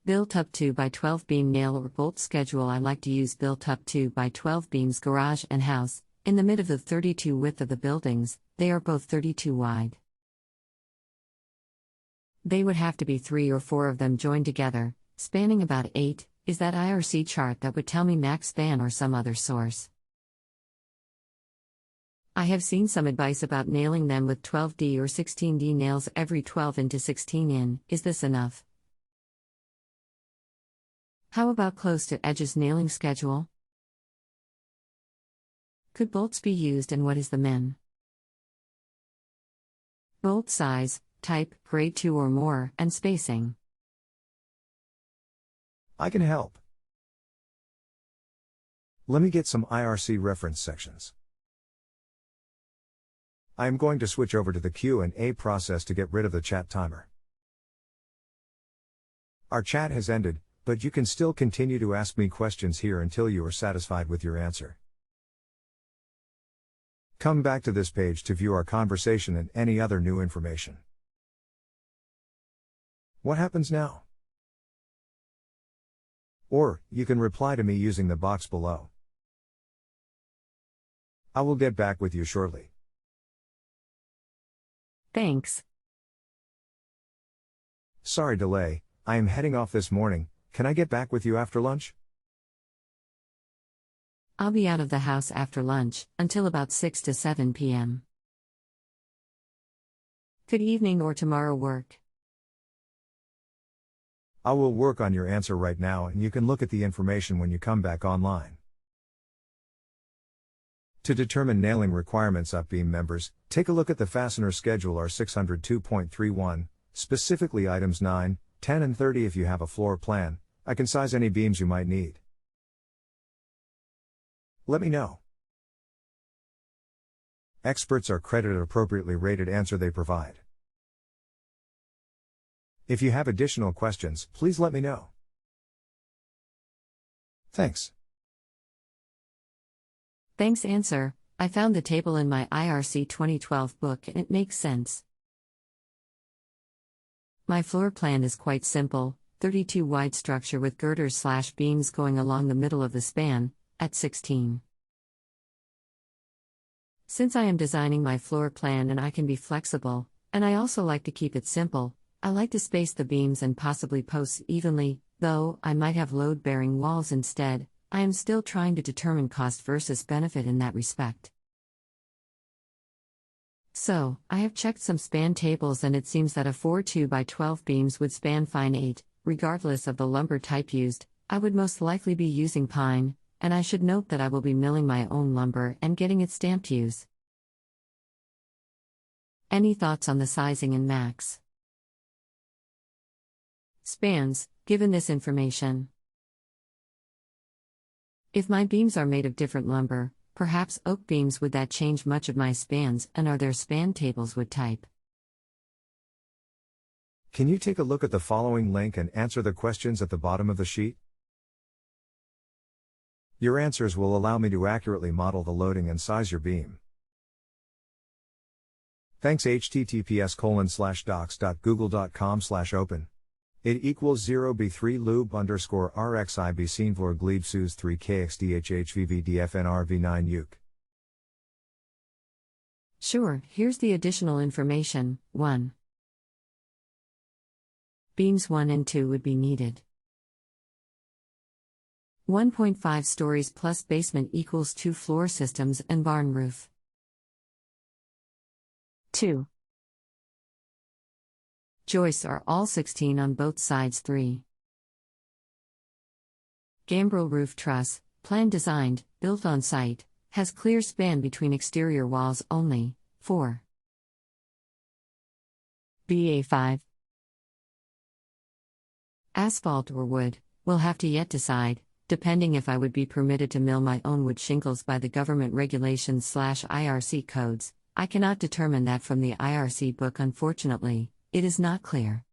Built-up 2x12 beam nail or bolt schedule. I like to use built-up 2x12 beams garage and house, in the mid of the 32 width of the buildings. They are both 32 wide. They would have to be 3 or 4 of them joined together, spanning about 8. Is that IRC chart that would tell me max span or some other source? I have seen some advice about nailing them with 12D or 16D nails every 12 into 16 in. Is this enough? How about close to edges nailing schedule? Could bolts be used and what is the min? Bolt size, type, grade 2 or more, and spacing. I can help. Let me get some IRC reference sections. I am going to switch over to the Q&A process to get rid of the chat timer. Our chat has ended, but you can still continue to ask me questions here until you are satisfied with your answer. Come back to this page to view our conversation and any other new information. What happens now? Or, you can reply to me using the box below. I will get back with you shortly. Thanks. Sorry delay, I am heading off this morning. Can I get back with you after lunch? I'll be out of the house after lunch, until about 6 to 7 p.m. Could evening or tomorrow work? I will work on your answer right now and you can look at the information when you come back online. To determine nailing requirements of beam members, take a look at the fastener schedule R602.31, specifically items 9, 10 and 30. If you have a floor plan, I can size any beams you might need. Let me know. Experts are credited appropriately rated answer they provide. If you have additional questions, please let me know. Thanks. Thanks answer. I found the table in my IRC 2012 book and it makes sense. My floor plan is quite simple, 32 wide structure with girders/beams going along the middle of the span, at 16. Since I am designing my floor plan and I can be flexible, and I also like to keep it simple, I like to space the beams and possibly posts evenly, though I might have load-bearing walls instead. I am still trying to determine cost versus benefit in that respect. So, I have checked some span tables and it seems that a 4 2x12 beams would span fine 8, regardless of the lumber type used. I would most likely be using pine, and I should note that I will be milling my own lumber and getting it stamped use. Any thoughts on the sizing and max spans, given this information? If my beams are made of different lumber, perhaps oak beams, would that change much of my spans, and are there span tables with type? Can you take a look at the following link and answer the questions at the bottom of the sheet? Your answers will allow me to accurately model the loading and size your beam. Thanks. https://docs.google.com/open. It equals 0b3 loob_rxib seenvlor glebe sus 3 kxdhhvvdfnrv9 uke. Sure, here's the additional information. 1. Beams 1 and 2 would be needed. 1.5 stories plus basement equals 2 floor systems and barn roof. 2. Joists are all 16 on both sides. 3. Gambrel roof truss, plan designed, built on site, has clear span between exterior walls only. 4. BA5. Asphalt or wood, will have to yet decide, depending if I would be permitted to mill my own wood shingles by the government regulations/IRC codes. I cannot determine that from the IRC book, unfortunately. It is not clear.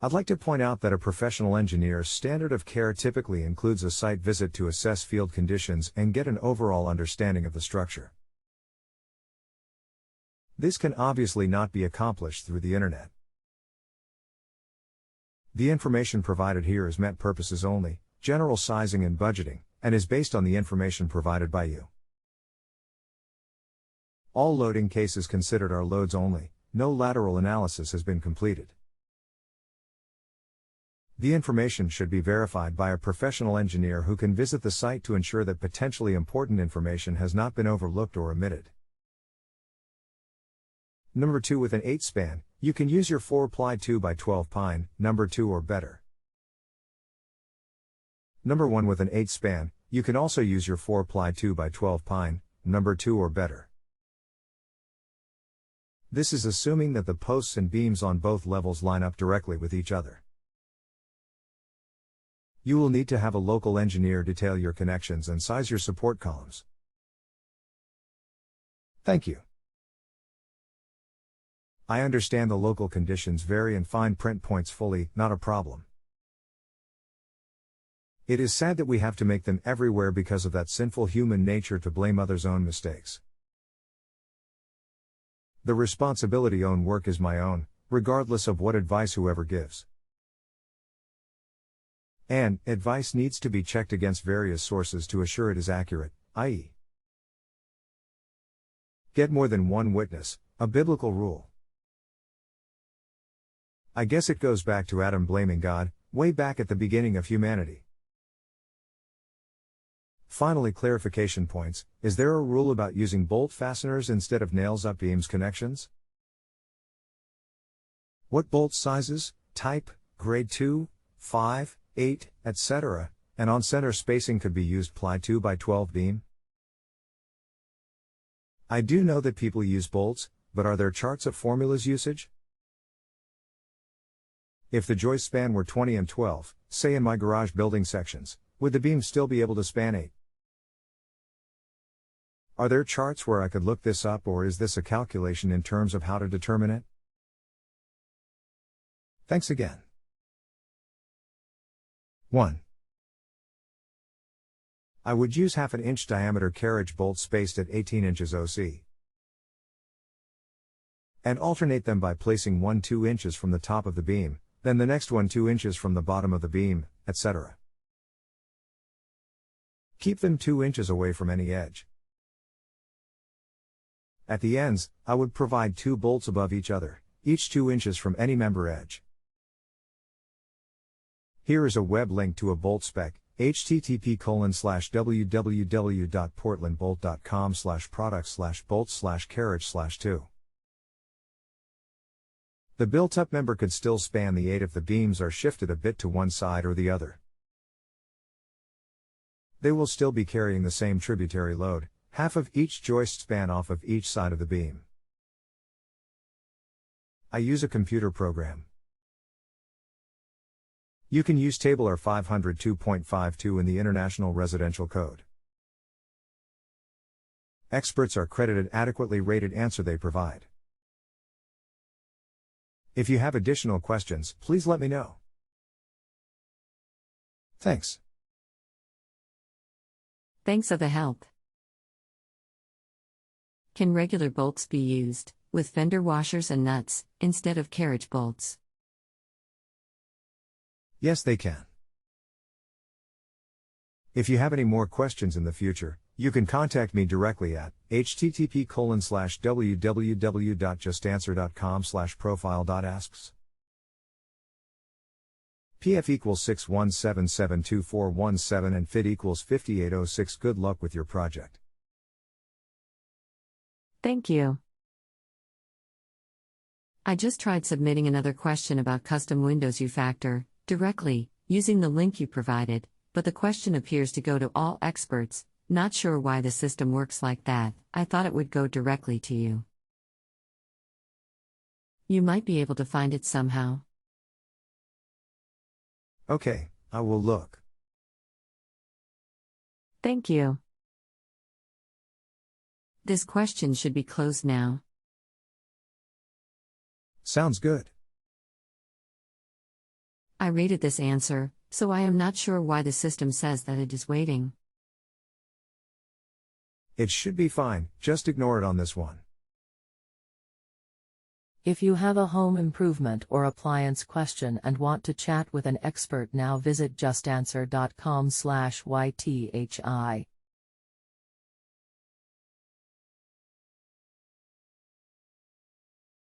I'd like to point out that a professional engineer's standard of care typically includes a site visit to assess field conditions and get an overall understanding of the structure. This can obviously not be accomplished through the internet. The information provided here is meant purposes only, general sizing and budgeting, and is based on the information provided by you. All loading cases considered are loads only, no lateral analysis has been completed. The information should be verified by a professional engineer who can visit the site to ensure that potentially important information has not been overlooked or omitted. Number 2, with an 8 span, you can use your 4-ply 2x12 pine, number 2 or better. Number 1, with an 8 span, you can also use your 4-ply 2x12 pine, number 2 or better. This is assuming that the posts and beams on both levels line up directly with each other. You will need to have a local engineer detail your connections and size your support columns. Thank you. I understand the local conditions vary and fine print points fully, not a problem. It is sad that we have to make them everywhere because of that sinful human nature to blame others' own mistakes. The responsibility own work is my own, regardless of what advice whoever gives. And, advice needs to be checked against various sources to assure it is accurate, i.e. get more than one witness, a biblical rule. I guess it goes back to Adam blaming God, way back at the beginning of humanity. Finally, clarification points. Is there a rule about using bolt fasteners instead of nails up beams connections? What bolt sizes, type, grade 2, 5, 8, etc., and on-center spacing could be used ply 2x12 beam? I do know that people use bolts, but are there charts of formulas usage? If the joist span were 20 and 12, say in my garage building sections, would the beam still be able to span 8? Are there charts where I could look this up, or is this a calculation in terms of how to determine it? Thanks again. 1. I would use half an inch diameter carriage bolts spaced at 18 inches OC. And alternate them by placing one 2 inches from the top of the beam, then the next one 2 inches from the bottom of the beam, etc. Keep them 2 inches away from any edge. At the ends, I would provide 2 bolts above each other, each 2 inches from any member edge. Here is a web link to a bolt spec, http://www.portlandbolt.com/product/bolt/carriage/2. The built-up member could still span the 8 if the beams are shifted a bit to one side or the other. They will still be carrying the same tributary load, half of each joist span off of each side of the beam. I use a computer program. You can use Table R 502.52 in the International Residential Code. Experts are credited adequately rated answer they provide. If you have additional questions, please let me know. Thanks. Thanks for the help. Can regular bolts be used, with fender washers and nuts, instead of carriage bolts? Yes, they can. If you have any more questions in the future, you can contact me directly at http://www.justanswer.com/profile.asks. PF equals 617724417 and FIT equals 5806. Good luck with your project. Thank you. I just tried submitting another question about custom Windows U-Factor directly, using the link you provided, but the question appears to go to all experts. Not sure why the system works like that. I thought it would go directly to you. You might be able to find it somehow. Okay, I will look. Thank you. This question should be closed now. Sounds good. I rated this answer, so I am not sure why the system says that it is waiting. It should be fine, just ignore it on this one. If you have a home improvement or appliance question and want to chat with an expert, now visit justanswer.com/YTHI.